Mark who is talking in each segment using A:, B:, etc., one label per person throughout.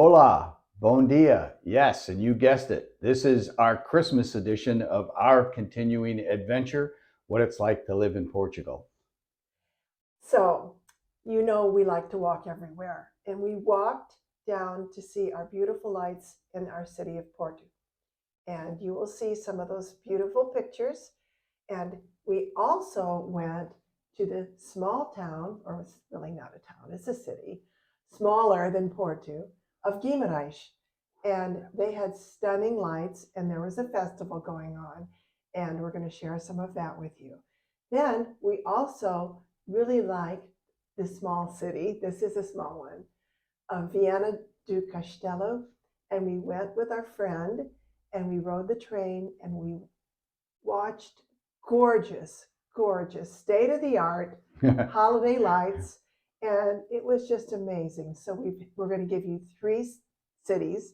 A: Hola, bom dia. Yes, and you guessed it. This is our Christmas edition of our continuing adventure, what it's like to live in Portugal.
B: So, we like to walk everywhere, and we walked down to see our beautiful lights in our city of Porto. And you will see some of those beautiful pictures. And we also went to the small town, or it's really not a town, it's a city, smaller than Porto, of Guimarães. And they had stunning lights, and there was a festival going on. And we're going to share some of that with you. Then we also really like the small city. This is a small one, of Viana do Castelo. And we went with our friend and we rode the train and we watched gorgeous, gorgeous, state of the art holiday lights. And it was just amazing. So we're going to give you three cities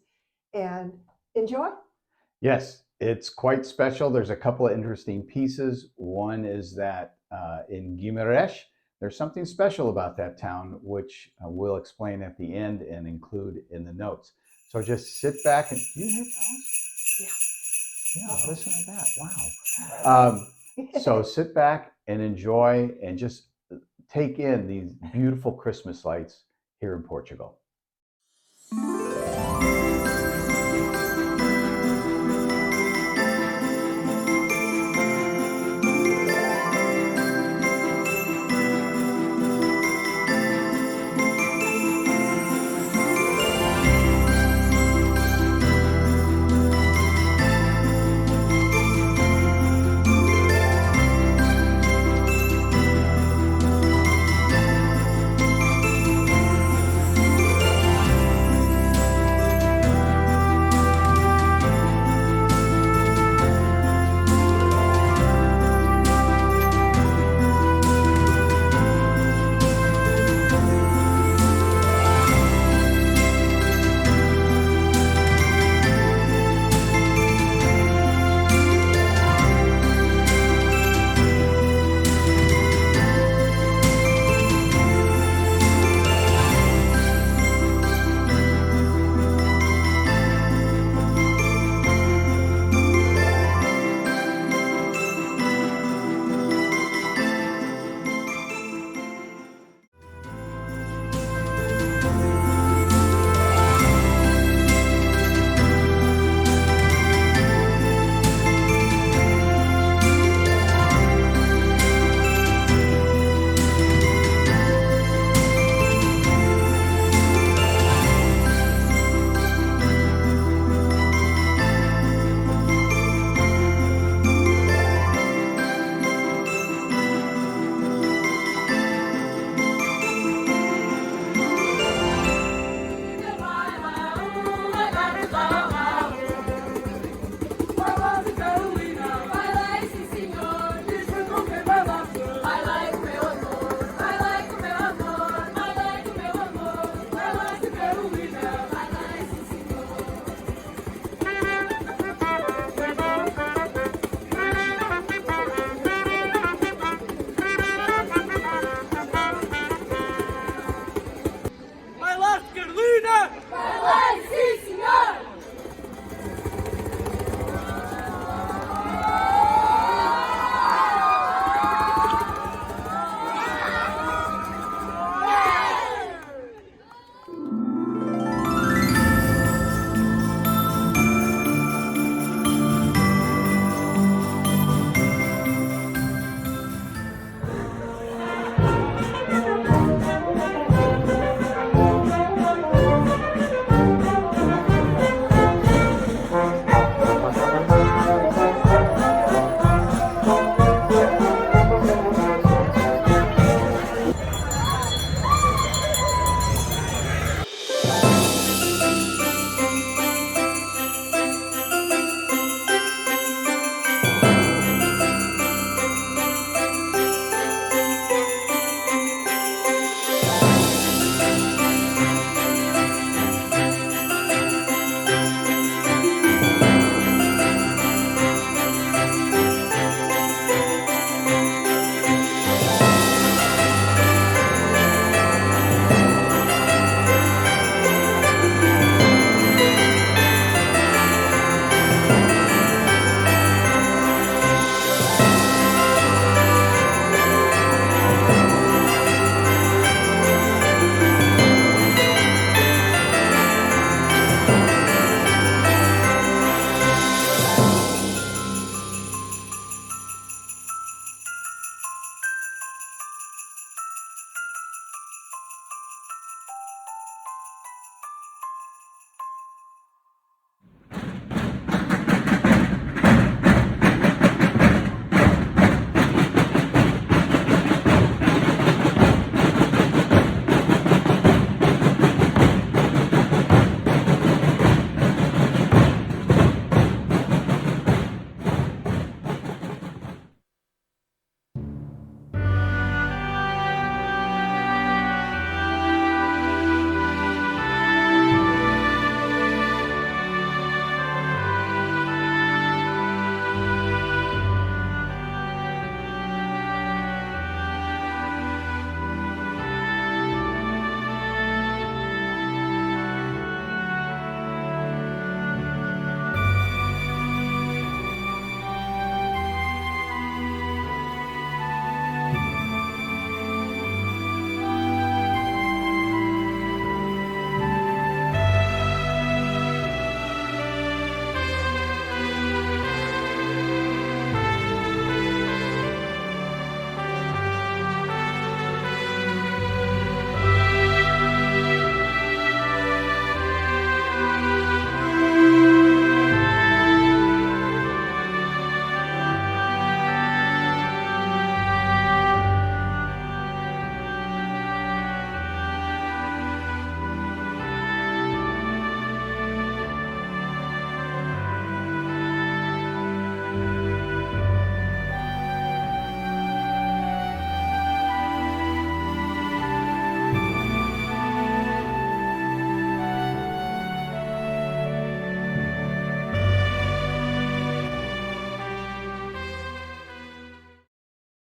B: and enjoy.
A: Yes, it's quite special. There's a couple of interesting pieces. One is that in Guimarães, there's something special about that town, which we'll explain at the end and include in the notes. So just sit back and do you hear those? Yeah, listen to that. Wow. So sit back and enjoy and just take in these beautiful Christmas lights here in Portugal.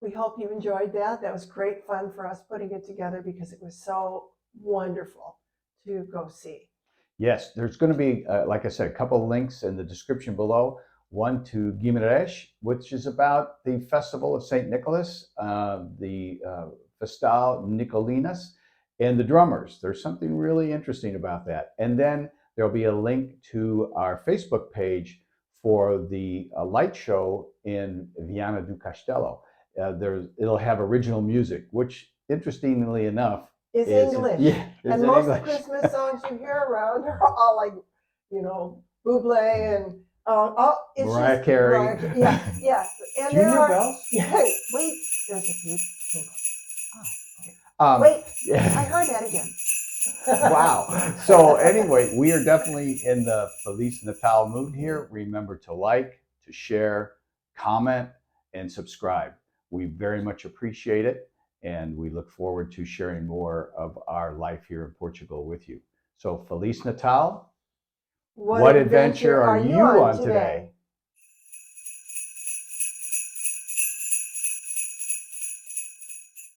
B: We hope you enjoyed that. That was great fun for us putting it together because it was so wonderful to go see.
A: Yes, there's going to be, like I said, a couple of links in the description below. One to Guimarães, which is about the festival of St. Nicholas, the Festas Nicolinas, and the drummers. There's something really interesting about that. And then there'll be a link to our Facebook page for the light show in Viana do Castelo. It'll have original music, which, interestingly enough,
B: Is
A: is
B: English.
A: yeah,
B: And
A: in
B: most of
A: English.
B: the Christmas songs you hear around are all like, Bublé and it's
A: Mariah
B: just
A: Carey.
B: Mariah, yeah, yes. And
A: Do you
B: there
A: hear
B: are
A: bells?
B: Hey, wait, there's a few jingles.
A: Um,
B: Wait, I
A: yeah.
B: heard that again.
A: Wow. So anyway, we are definitely in the Feliz Natal mood here. Remember to like, to share, comment, and subscribe. We very much appreciate it, and we look forward to sharing more of our life here in Portugal with you. So Feliz Natal. What adventure are you on today?